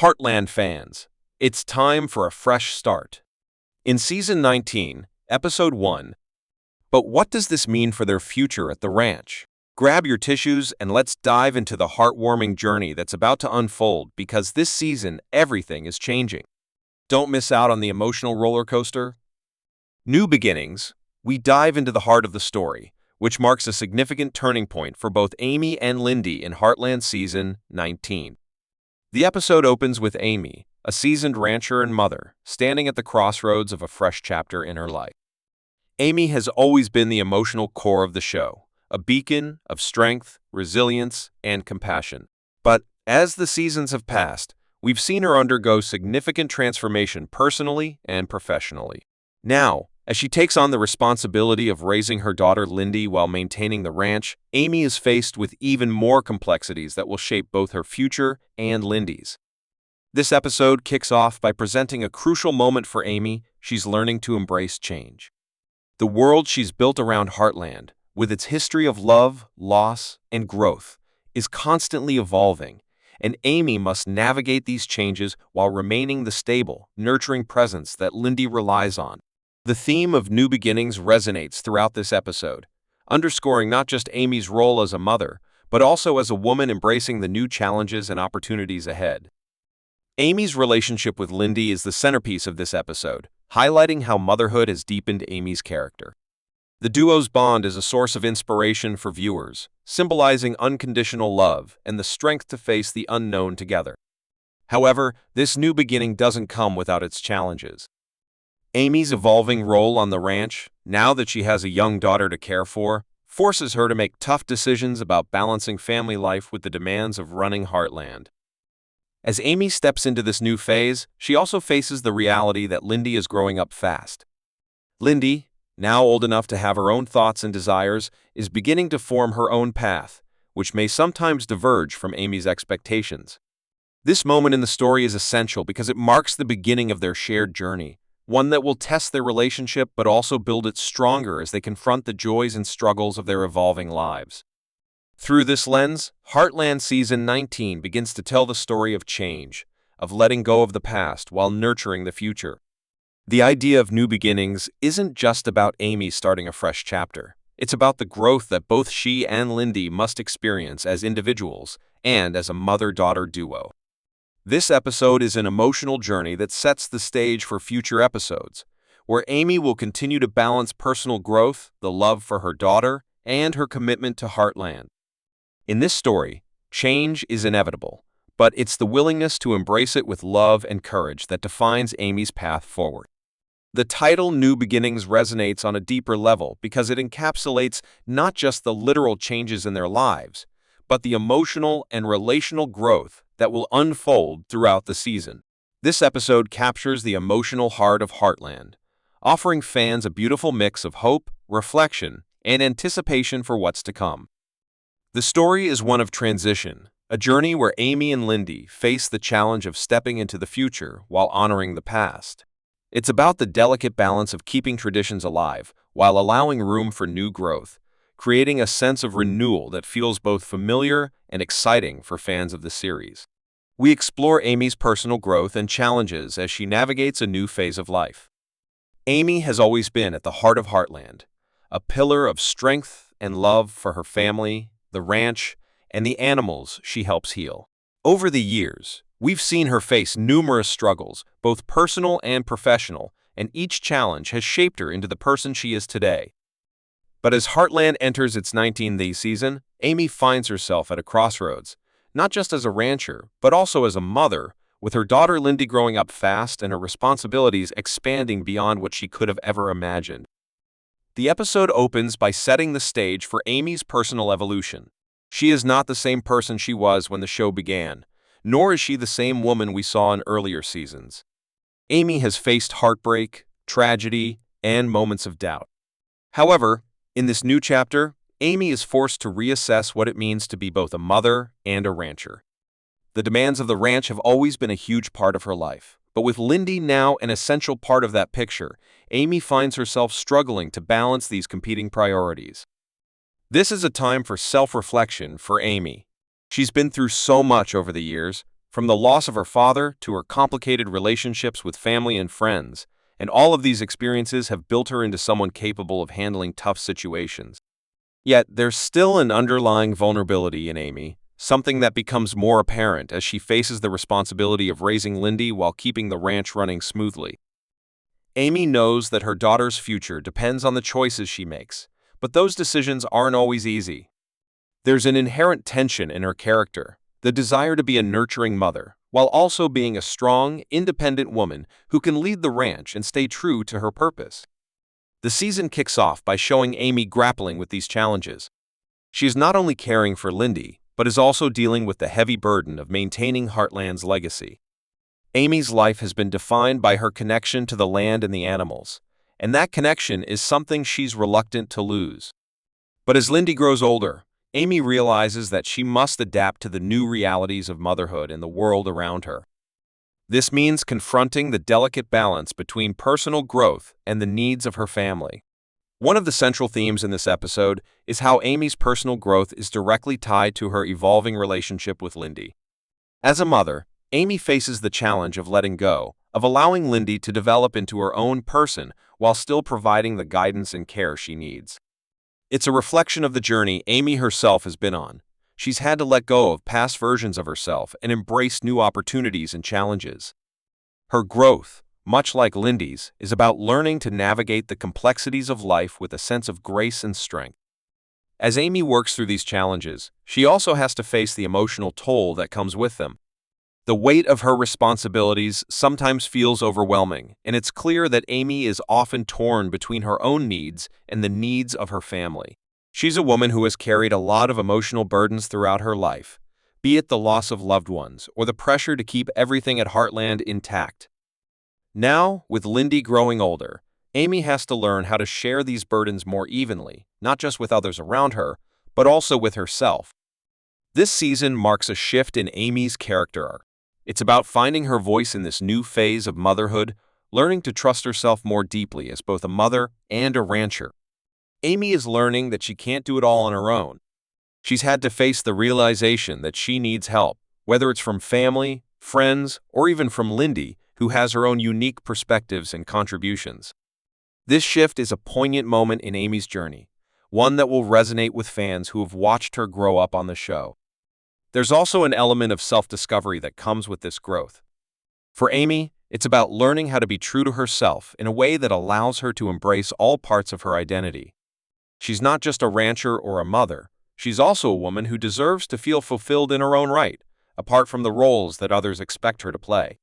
Heartland fans, it's time for a fresh start. In Season 19, Episode 1, but what does this mean for their future at the ranch? Grab your tissues and let's dive into the heartwarming journey that's about to unfold because this season, everything is changing. Don't miss out on the emotional roller coaster. New beginnings, we dive into the heart of the story, which marks a significant turning point for both Amy and Lindy in Heartland Season 19. The episode opens with Amy, a seasoned rancher and mother, standing at the crossroads of a fresh chapter in her life. Amy has always been the emotional core of the show, a beacon of strength, resilience, and compassion. But as the seasons have passed, we've seen her undergo significant transformation personally and professionally. Now, as she takes on the responsibility of raising her daughter Lindy while maintaining the ranch, Amy is faced with even more complexities that will shape both her future and Lindy's. This episode kicks off by presenting a crucial moment for Amy. She's learning to embrace change. The world she's built around Heartland, with its history of love, loss, and growth, is constantly evolving, and Amy must navigate these changes while remaining the stable, nurturing presence that Lindy relies on. The theme of new beginnings resonates throughout this episode, underscoring not just Amy's role as a mother, but also as a woman embracing the new challenges and opportunities ahead. Amy's relationship with Lindy is the centerpiece of this episode, highlighting how motherhood has deepened Amy's character. The duo's bond is a source of inspiration for viewers, symbolizing unconditional love and the strength to face the unknown together. However, this new beginning doesn't come without its challenges. Amy's evolving role on the ranch, now that she has a young daughter to care for, forces her to make tough decisions about balancing family life with the demands of running Heartland. As Amy steps into this new phase, she also faces the reality that Lindy is growing up fast. Lindy, now old enough to have her own thoughts and desires, is beginning to form her own path, which may sometimes diverge from Amy's expectations. This moment in the story is essential because it marks the beginning of their shared journey, one that will test their relationship but also build it stronger as they confront the joys and struggles of their evolving lives. Through this lens, Heartland Season 19 begins to tell the story of change, of letting go of the past while nurturing the future. The idea of new beginnings isn't just about Amy starting a fresh chapter. It's about the growth that both she and Lindy must experience as individuals and as a mother-daughter duo. This episode is an emotional journey that sets the stage for future episodes, where Amy will continue to balance personal growth, the love for her daughter, and her commitment to Heartland. In this story, change is inevitable, but it's the willingness to embrace it with love and courage that defines Amy's path forward. The title New Beginnings resonates on a deeper level because it encapsulates not just the literal changes in their lives, but the emotional and relational growth that will unfold throughout the season. This episode captures the emotional heart of Heartland, offering fans a beautiful mix of hope, reflection, and anticipation for what's to come. The story is one of transition, a journey where Amy and Lindy face the challenge of stepping into the future while honoring the past. It's about the delicate balance of keeping traditions alive while allowing room for new growth, creating a sense of renewal that feels both familiar and exciting for fans of the series. We explore Amy's personal growth and challenges as she navigates a new phase of life. Amy has always been at the heart of Heartland, a pillar of strength and love for her family, the ranch, and the animals she helps heal. Over the years, we've seen her face numerous struggles, both personal and professional, and each challenge has shaped her into the person she is today. But as Heartland enters its 19th season, Amy finds herself at a crossroads, not just as a rancher, but also as a mother, with her daughter Lindy growing up fast and her responsibilities expanding beyond what she could have ever imagined. The episode opens by setting the stage for Amy's personal evolution. She is not the same person she was when the show began, nor is she the same woman we saw in earlier seasons. Amy has faced heartbreak, tragedy, and moments of doubt. However, in this new chapter, Amy is forced to reassess what it means to be both a mother and a rancher. The demands of the ranch have always been a huge part of her life, but with Lindy now an essential part of that picture, Amy finds herself struggling to balance these competing priorities. This is a time for self-reflection for Amy. She's been through so much over the years, from the loss of her father to her complicated relationships with family and friends, and all of these experiences have built her into someone capable of handling tough situations. Yet, there's still an underlying vulnerability in Amy, something that becomes more apparent as she faces the responsibility of raising Lindy while keeping the ranch running smoothly. Amy knows that her daughter's future depends on the choices she makes, but those decisions aren't always easy. There's an inherent tension in her character, the desire to be a nurturing mother, while also being a strong, independent woman who can lead the ranch and stay true to her purpose. The season kicks off by showing Amy grappling with these challenges. She is not only caring for Lindy, but is also dealing with the heavy burden of maintaining Heartland's legacy. Amy's life has been defined by her connection to the land and the animals, and that connection is something she's reluctant to lose. But as Lindy grows older, Amy realizes that she must adapt to the new realities of motherhood and the world around her. This means confronting the delicate balance between personal growth and the needs of her family. One of the central themes in this episode is how Amy's personal growth is directly tied to her evolving relationship with Lindy. As a mother, Amy faces the challenge of letting go, of allowing Lindy to develop into her own person while still providing the guidance and care she needs. It's a reflection of the journey Amy herself has been on. She's had to let go of past versions of herself and embrace new opportunities and challenges. Her growth, much like Lindy's, is about learning to navigate the complexities of life with a sense of grace and strength. As Amy works through these challenges, she also has to face the emotional toll that comes with them. The weight of her responsibilities sometimes feels overwhelming, and it's clear that Amy is often torn between her own needs and the needs of her family. She's a woman who has carried a lot of emotional burdens throughout her life, be it the loss of loved ones or the pressure to keep everything at Heartland intact. Now, with Lindy growing older, Amy has to learn how to share these burdens more evenly, not just with others around her, but also with herself. This season marks a shift in Amy's character arc. It's about finding her voice in this new phase of motherhood, learning to trust herself more deeply as both a mother and a rancher. Amy is learning that she can't do it all on her own. She's had to face the realization that she needs help, whether it's from family, friends, or even from Lindy, who has her own unique perspectives and contributions. This shift is a poignant moment in Amy's journey, one that will resonate with fans who have watched her grow up on the show. There's also an element of self-discovery that comes with this growth. For Amy, it's about learning how to be true to herself in a way that allows her to embrace all parts of her identity. She's not just a rancher or a mother, she's also a woman who deserves to feel fulfilled in her own right, apart from the roles that others expect her to play.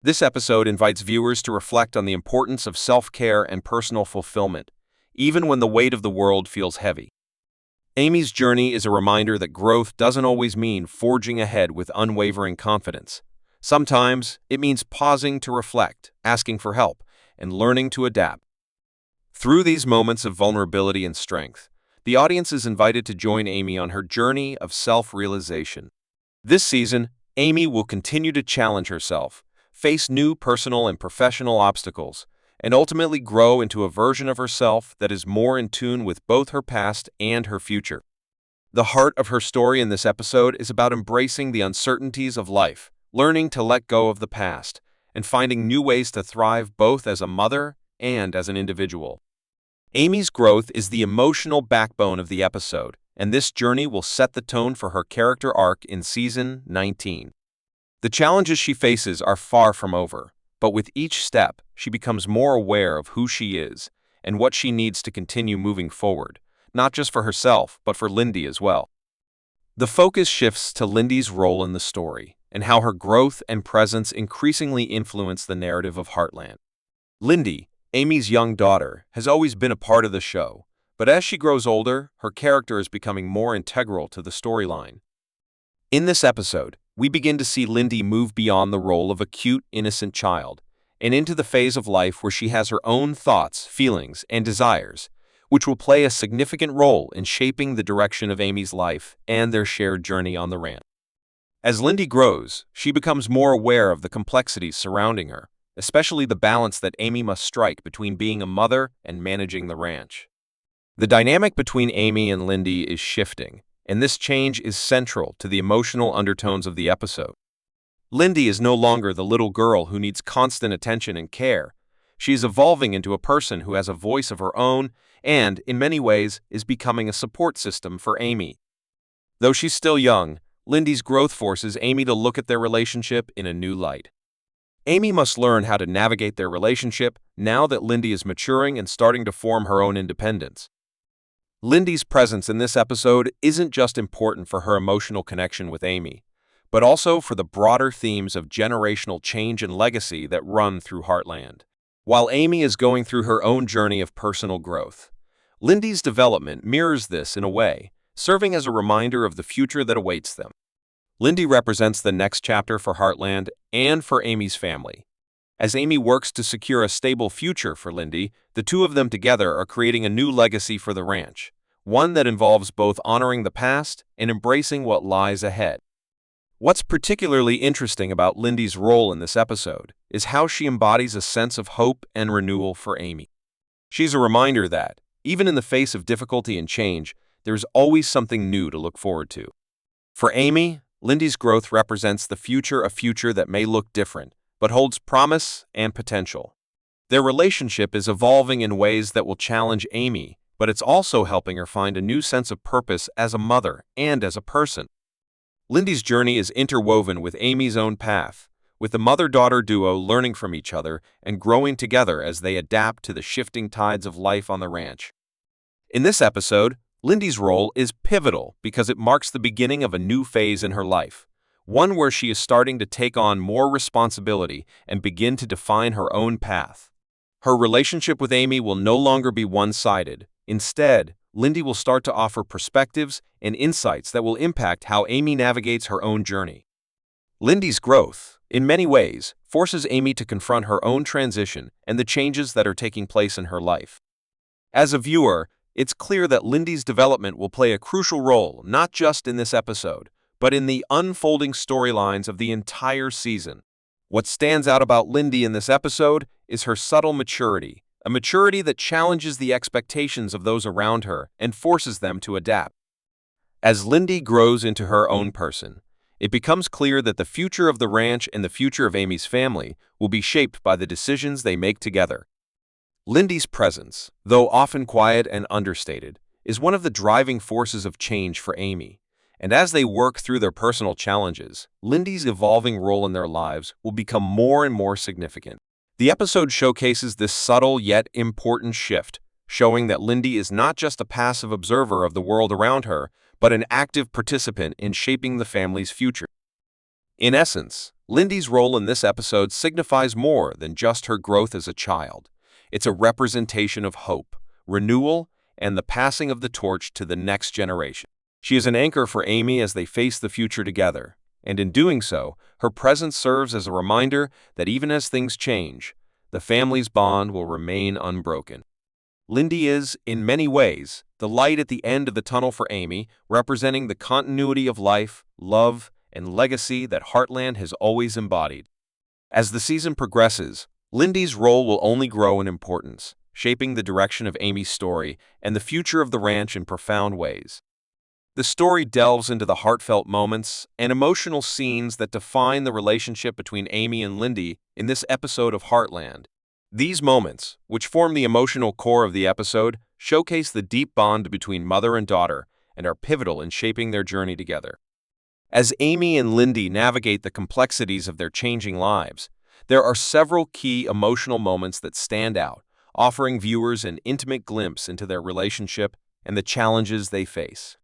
This episode invites viewers to reflect on the importance of self-care and personal fulfillment, even when the weight of the world feels heavy. Amy's journey is a reminder that growth doesn't always mean forging ahead with unwavering confidence. Sometimes, it means pausing to reflect, asking for help, and learning to adapt. Through these moments of vulnerability and strength, the audience is invited to join Amy on her journey of self-realization. This season, Amy will continue to challenge herself, face new personal and professional obstacles, and ultimately grow into a version of herself that is more in tune with both her past and her future. The heart of her story in this episode is about embracing the uncertainties of life, learning to let go of the past, and finding new ways to thrive both as a mother and as an individual. Amy's growth is the emotional backbone of the episode, and this journey will set the tone for her character arc in Season 19. The challenges she faces are far from over, but with each step, she becomes more aware of who she is and what she needs to continue moving forward, not just for herself, but for Lindy as well. The focus shifts to Lindy's role in the story and how her growth and presence increasingly influence the narrative of Heartland. Lindy, Amy's young daughter, has always been a part of the show, but as she grows older, her character is becoming more integral to the storyline. In this episode, we begin to see Lindy move beyond the role of a cute, innocent child and into the phase of life where she has her own thoughts, feelings, and desires, which will play a significant role in shaping the direction of Amy's life and their shared journey on the ranch. As Lindy grows, she becomes more aware of the complexities surrounding her, especially the balance that Amy must strike between being a mother and managing the ranch. The dynamic between Amy and Lindy is shifting, and this change is central to the emotional undertones of the episode. Lindy is no longer the little girl who needs constant attention and care. She is evolving into a person who has a voice of her own and, in many ways, is becoming a support system for Amy. Though she's still young, Lindy's growth forces Amy to look at their relationship in a new light. Amy must learn how to navigate their relationship now that Lindy is maturing and starting to form her own independence. Lindy's presence in this episode isn't just important for her emotional connection with Amy, but also for the broader themes of generational change and legacy that run through Heartland. While Amy is going through her own journey of personal growth, Lindy's development mirrors this in a way, serving as a reminder of the future that awaits them. Lindy represents the next chapter for Heartland and for Amy's family. As Amy works to secure a stable future for Lindy, the two of them together are creating a new legacy for the ranch, one that involves both honoring the past and embracing what lies ahead. What's particularly interesting about Lindy's role in this episode is how she embodies a sense of hope and renewal for Amy. She's a reminder that, even in the face of difficulty and change, there's always something new to look forward to. For Amy, Lindy's growth represents a future that may look different, but holds promise and potential. Their relationship is evolving in ways that will challenge Amy, but it's also helping her find a new sense of purpose as a mother and as a person. Lindy's journey is interwoven with Amy's own path, with the mother-daughter duo learning from each other and growing together as they adapt to the shifting tides of life on the ranch. In this episode, Lindy's role is pivotal because it marks the beginning of a new phase in her life, one where she is starting to take on more responsibility and begin to define her own path. Her relationship with Amy will no longer be one-sided. Instead, Lindy will start to offer perspectives and insights that will impact how Amy navigates her own journey. Lindy's growth, in many ways, forces Amy to confront her own transition and the changes that are taking place in her life. As a viewer, it's clear that Lindy's development will play a crucial role not just in this episode, but in the unfolding storylines of the entire season. What stands out about Lindy in this episode is her subtle maturity, a maturity that challenges the expectations of those around her and forces them to adapt. As Lindy grows into her own person, it becomes clear that the future of the ranch and the future of Amy's family will be shaped by the decisions they make together. Lindy's presence, though often quiet and understated, is one of the driving forces of change for Amy, and as they work through their personal challenges, Lindy's evolving role in their lives will become more and more significant. The episode showcases this subtle yet important shift, showing that Lindy is not just a passive observer of the world around her, but an active participant in shaping the family's future. In essence, Lindy's role in this episode signifies more than just her growth as a child. It's a representation of hope, renewal, and the passing of the torch to the next generation. She is an anchor for Amy as they face the future together, and in doing so, her presence serves as a reminder that even as things change, the family's bond will remain unbroken. Lindy is, in many ways, the light at the end of the tunnel for Amy, representing the continuity of life, love, and legacy that Heartland has always embodied. As the season progresses, Lindy's role will only grow in importance, shaping the direction of Amy's story and the future of the ranch in profound ways. The story delves into the heartfelt moments and emotional scenes that define the relationship between Amy and Lindy in this episode of Heartland. These moments, which form the emotional core of the episode, showcase the deep bond between mother and daughter and are pivotal in shaping their journey together. As Amy and Lindy navigate the complexities of their changing lives, there are several key emotional moments that stand out, offering viewers an intimate glimpse into their relationship and the challenges they face.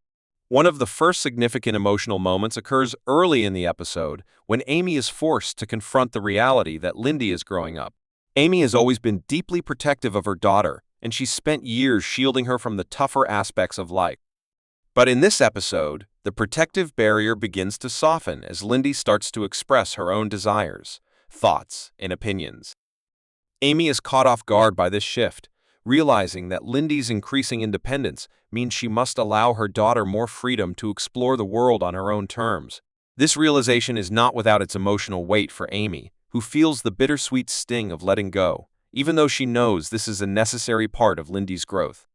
One of the first significant emotional moments occurs early in the episode when Amy is forced to confront the reality that Lindy is growing up. Amy has always been deeply protective of her daughter, and she's spent years shielding her from the tougher aspects of life. But in this episode, the protective barrier begins to soften as Lindy starts to express her own desires, thoughts, and opinions. Amy is caught off guard by this shift, realizing that Lindy's increasing independence means she must allow her daughter more freedom to explore the world on her own terms. This realization is not without its emotional weight for Amy, who feels the bittersweet sting of letting go, even though she knows this is a necessary part of Lindy's growth.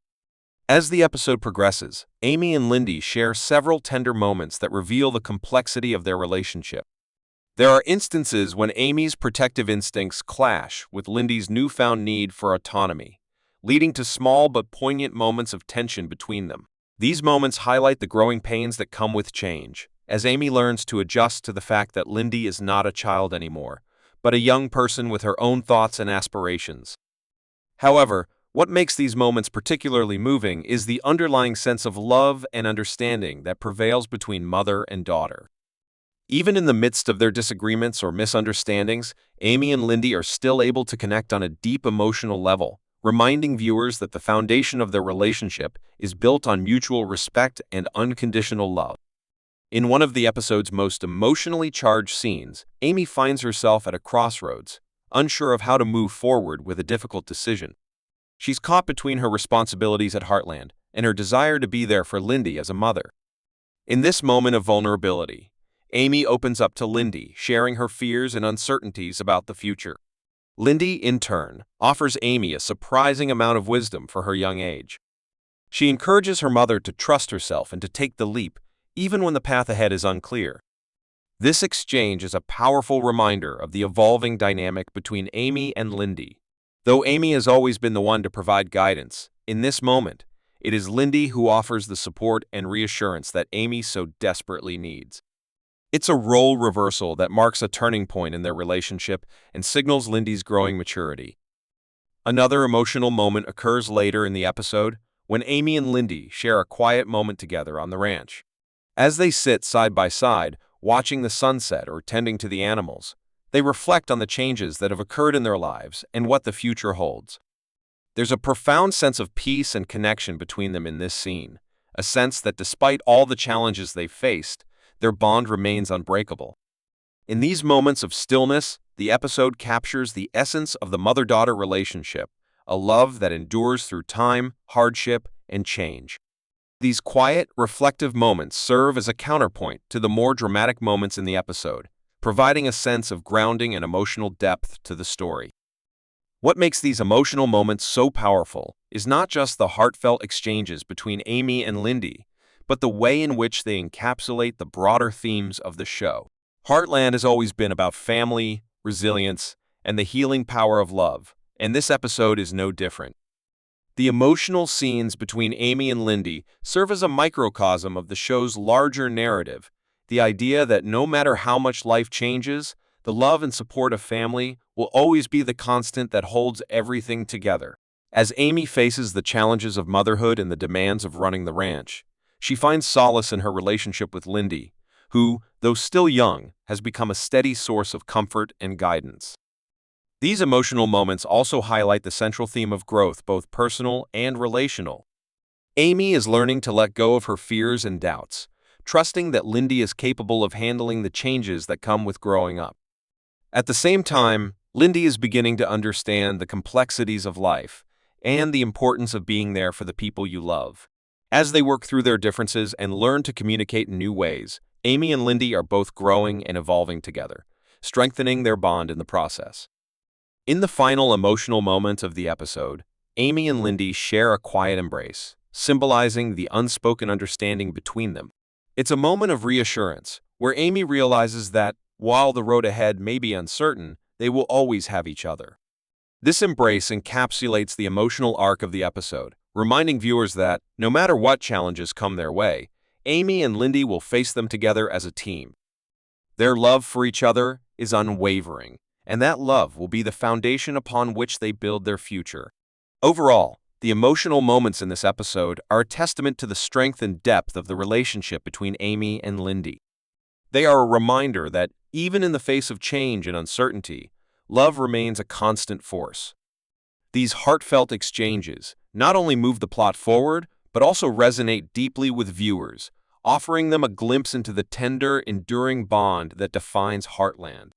As the episode progresses, Amy and Lindy share several tender moments that reveal the complexity of their relationship. There are instances when Amy's protective instincts clash with Lindy's newfound need for autonomy, leading to small but poignant moments of tension between them. These moments highlight the growing pains that come with change, as Amy learns to adjust to the fact that Lindy is not a child anymore, but a young person with her own thoughts and aspirations. However, what makes these moments particularly moving is the underlying sense of love and understanding that prevails between mother and daughter. Even in the midst of their disagreements or misunderstandings, Amy and Lindy are still able to connect on a deep emotional level, reminding viewers that the foundation of their relationship is built on mutual respect and unconditional love. In one of the episode's most emotionally charged scenes, Amy finds herself at a crossroads, unsure of how to move forward with a difficult decision. She's caught between her responsibilities at Heartland and her desire to be there for Lindy as a mother. In this moment of vulnerability, Amy opens up to Lindy, sharing her fears and uncertainties about the future. Lindy, in turn, offers Amy a surprising amount of wisdom for her young age. She encourages her mother to trust herself and to take the leap, even when the path ahead is unclear. This exchange is a powerful reminder of the evolving dynamic between Amy and Lindy. Though Amy has always been the one to provide guidance, in this moment, it is Lindy who offers the support and reassurance that Amy so desperately needs. It's a role reversal that marks a turning point in their relationship and signals Lindy's growing maturity. Another emotional moment occurs later in the episode when Amy and Lindy share a quiet moment together on the ranch. As they sit side by side, watching the sunset or tending to the animals, they reflect on the changes that have occurred in their lives and what the future holds. There's a profound sense of peace and connection between them in this scene, a sense that despite all the challenges they've faced, their bond remains unbreakable. In these moments of stillness, the episode captures the essence of the mother-daughter relationship, a love that endures through time, hardship, and change. These quiet, reflective moments serve as a counterpoint to the more dramatic moments in the episode, providing a sense of grounding and emotional depth to the story. What makes these emotional moments so powerful is not just the heartfelt exchanges between Amy and Lindy, but the way in which they encapsulate the broader themes of the show. Heartland has always been about family, resilience, and the healing power of love, and this episode is no different. The emotional scenes between Amy and Lindy serve as a microcosm of the show's larger narrative, the idea that no matter how much life changes, the love and support of family will always be the constant that holds everything together. As Amy faces the challenges of motherhood and the demands of running the ranch, she finds solace in her relationship with Lindy, who, though still young, has become a steady source of comfort and guidance. These emotional moments also highlight the central theme of growth, both personal and relational. Amy is learning to let go of her fears and doubts, trusting that Lindy is capable of handling the changes that come with growing up. At the same time, Lindy is beginning to understand the complexities of life and the importance of being there for the people you love. As they work through their differences and learn to communicate in new ways, Amy and Lindy are both growing and evolving together, strengthening their bond in the process. In the final emotional moment of the episode, Amy and Lindy share a quiet embrace, symbolizing the unspoken understanding between them. It's a moment of reassurance, where Amy realizes that, while the road ahead may be uncertain, they will always have each other. This embrace encapsulates the emotional arc of the episode, reminding viewers that, no matter what challenges come their way, Amy and Lindy will face them together as a team. Their love for each other is unwavering, and that love will be the foundation upon which they build their future. Overall, the emotional moments in this episode are a testament to the strength and depth of the relationship between Amy and Lindy. They are a reminder that, even in the face of change and uncertainty, love remains a constant force. These heartfelt exchanges not only move the plot forward, but also resonate deeply with viewers, offering them a glimpse into the tender, enduring bond that defines Heartland.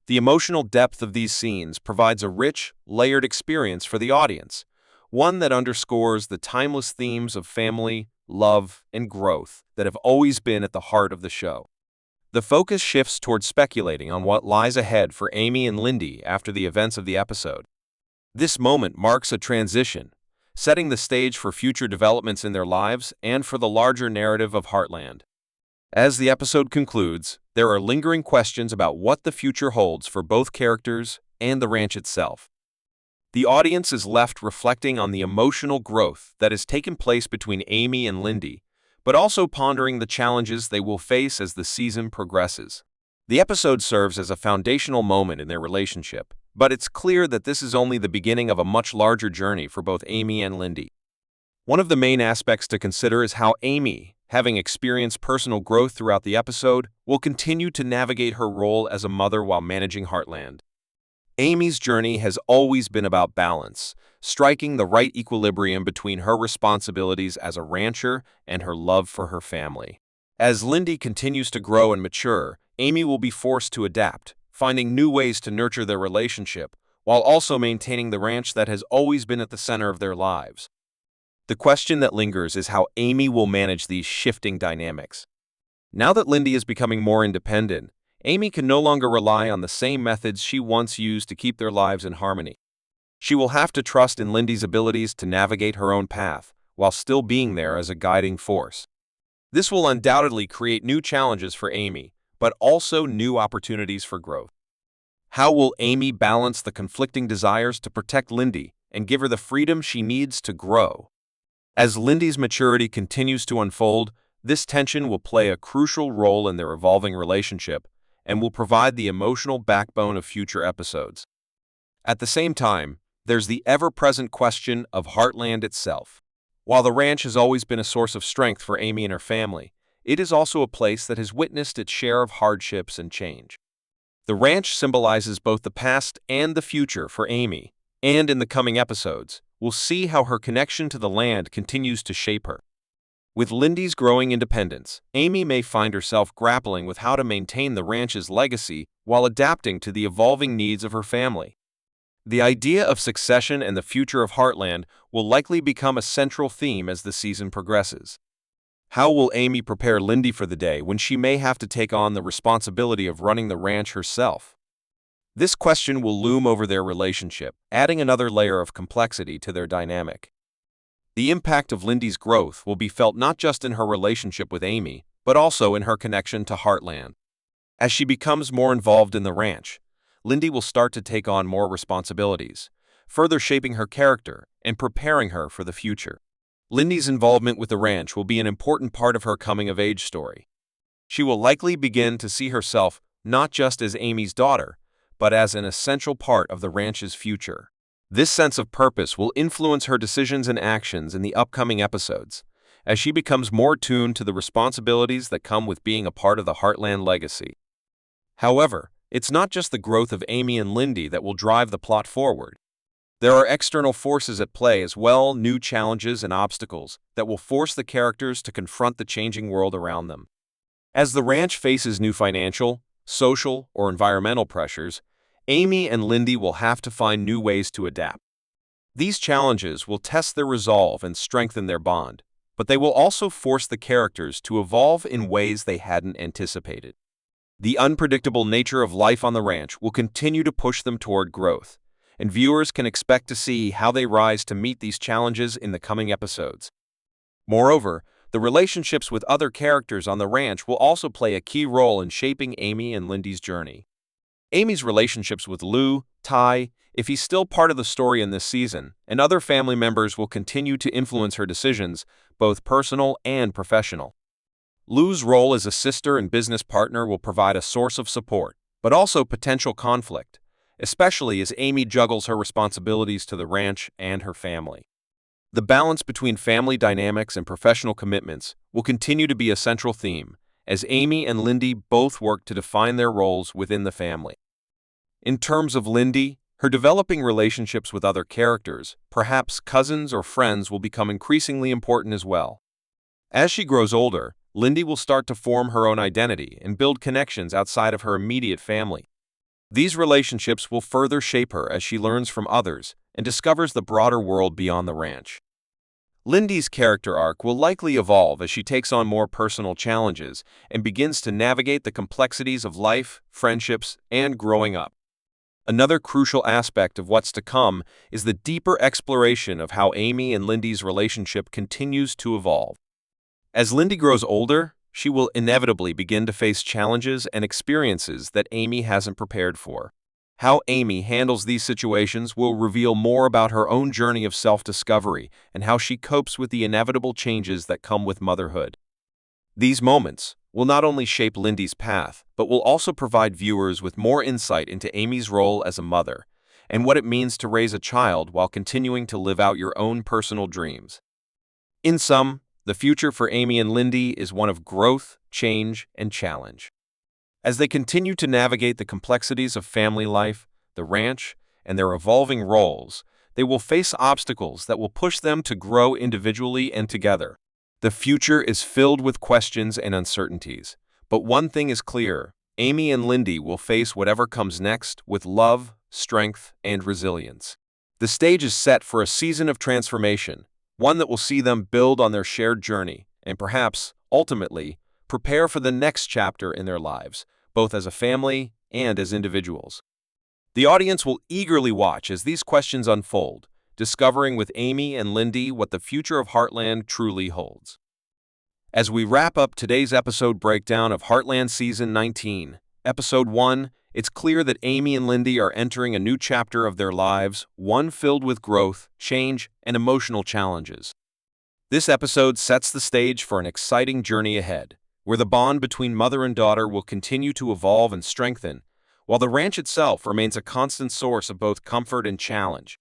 The emotional depth of these scenes provides a rich, layered experience for the audience, one that underscores the timeless themes of family, love, and growth that have always been at the heart of the show. The focus shifts toward speculating on what lies ahead for Amy and Lindy after the events of the episode. This moment marks a transition, setting the stage for future developments in their lives and for the larger narrative of Heartland. As the episode concludes, there are lingering questions about what the future holds for both characters and the ranch itself. The audience is left reflecting on the emotional growth that has taken place between Amy and Lindy, but also pondering the challenges they will face as the season progresses. The episode serves as a foundational moment in their relationship, but it's clear that this is only the beginning of a much larger journey for both Amy and Lindy. One of the main aspects to consider is how Amy, having experienced personal growth throughout the episode, will continue to navigate her role as a mother while managing Heartland. Amy's journey has always been about balance, striking the right equilibrium between her responsibilities as a rancher and her love for her family. As Lindy continues to grow and mature, Amy will be forced to adapt, finding new ways to nurture their relationship, while also maintaining the ranch that has always been at the center of their lives. The question that lingers is how Amy will manage these shifting dynamics. Now that Lindy is becoming more independent, Amy can no longer rely on the same methods she once used to keep their lives in harmony. She will have to trust in Lindy's abilities to navigate her own path, while still being there as a guiding force. This will undoubtedly create new challenges for Amy, but also new opportunities for growth. How will Amy balance the conflicting desires to protect Lindy and give her the freedom she needs to grow? As Lindy's maturity continues to unfold, this tension will play a crucial role in their evolving relationship and will provide the emotional backbone of future episodes. At the same time, there's the ever-present question of Heartland itself. While the ranch has always been a source of strength for Amy and her family, it is also a place that has witnessed its share of hardships and change. The ranch symbolizes both the past and the future for Amy, and in the coming episodes, we'll see how her connection to the land continues to shape her. With Lindy's growing independence, Amy may find herself grappling with how to maintain the ranch's legacy while adapting to the evolving needs of her family. The idea of succession and the future of Heartland will likely become a central theme as the season progresses. How will Amy prepare Lindy for the day when she may have to take on the responsibility of running the ranch herself? This question will loom over their relationship, adding another layer of complexity to their dynamic. The impact of Lindy's growth will be felt not just in her relationship with Amy, but also in her connection to Heartland. As she becomes more involved in the ranch, Lindy will start to take on more responsibilities, further shaping her character and preparing her for the future. Lindy's involvement with the ranch will be an important part of her coming-of-age story. She will likely begin to see herself not just as Amy's daughter, but as an essential part of the ranch's future. This sense of purpose will influence her decisions and actions in the upcoming episodes, as she becomes more tuned to the responsibilities that come with being a part of the Heartland legacy. However, it's not just the growth of Amy and Lindy that will drive the plot forward. There are external forces at play as well, new challenges and obstacles that will force the characters to confront the changing world around them. As the ranch faces new financial, social, or environmental pressures, Amy and Lindy will have to find new ways to adapt. These challenges will test their resolve and strengthen their bond, but they will also force the characters to evolve in ways they hadn't anticipated. The unpredictable nature of life on the ranch will continue to push them toward growth, and viewers can expect to see how they rise to meet these challenges in the coming episodes. Moreover, the relationships with other characters on the ranch will also play a key role in shaping Amy and Lindy's journey. Amy's relationships with Lou, Ty, if he's still part of the story in this season, and other family members will continue to influence her decisions, both personal and professional. Lou's role as a sister and business partner will provide a source of support, but also potential conflict, especially as Amy juggles her responsibilities to the ranch and her family. The balance between family dynamics and professional commitments will continue to be a central theme, as Amy and Lindy both work to define their roles within the family. In terms of Lindy, her developing relationships with other characters, perhaps cousins or friends, will become increasingly important as well. As she grows older, Lindy will start to form her own identity and build connections outside of her immediate family. These relationships will further shape her as she learns from others and discovers the broader world beyond the ranch. Lindy's character arc will likely evolve as she takes on more personal challenges and begins to navigate the complexities of life, friendships, and growing up. Another crucial aspect of what's to come is the deeper exploration of how Amy and Lindy's relationship continues to evolve. As Lindy grows older, she will inevitably begin to face challenges and experiences that Amy hasn't prepared for. How Amy handles these situations will reveal more about her own journey of self-discovery and how she copes with the inevitable changes that come with motherhood. These moments will not only shape Lindy's path, but will also provide viewers with more insight into Amy's role as a mother and what it means to raise a child while continuing to live out your own personal dreams. In sum, the future for Amy and Lindy is one of growth, change, and challenge. As they continue to navigate the complexities of family life, the ranch, and their evolving roles, they will face obstacles that will push them to grow individually and together. The future is filled with questions and uncertainties, but one thing is clear: Amy and Lindy will face whatever comes next with love, strength, and resilience. The stage is set for a season of transformation, one that will see them build on their shared journey and perhaps, ultimately, prepare for the next chapter in their lives, both as a family and as individuals. The audience will eagerly watch as these questions unfold, discovering with Amy and Lindy what the future of Heartland truly holds. As we wrap up today's episode breakdown of Heartland Season 19, Episode 1, it's clear that Amy and Lindy are entering a new chapter of their lives, one filled with growth, change, and emotional challenges. This episode sets the stage for an exciting journey ahead, where the bond between mother and daughter will continue to evolve and strengthen, while the ranch itself remains a constant source of both comfort and challenge.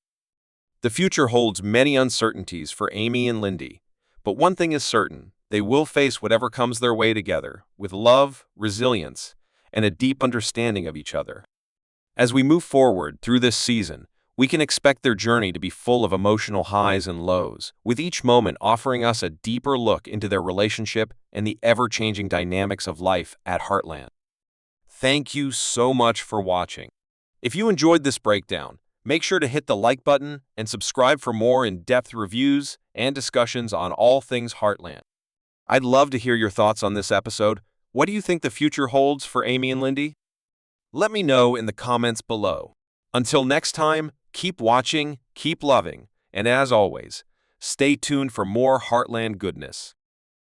The future holds many uncertainties for Amy and Lindy, but one thing is certain: they will face whatever comes their way together, with love, resilience, and a deep understanding of each other. As we move forward through this season, we can expect their journey to be full of emotional highs and lows, with each moment offering us a deeper look into their relationship and the ever-changing dynamics of life at Heartland. Thank you so much for watching. If you enjoyed this breakdown, make sure to hit the like button and subscribe for more in-depth reviews and discussions on all things Heartland. I'd love to hear your thoughts on this episode. What do you think the future holds for Amy and Lindy? Let me know in the comments below. Until next time, keep watching, keep loving, and as always, stay tuned for more Heartland goodness.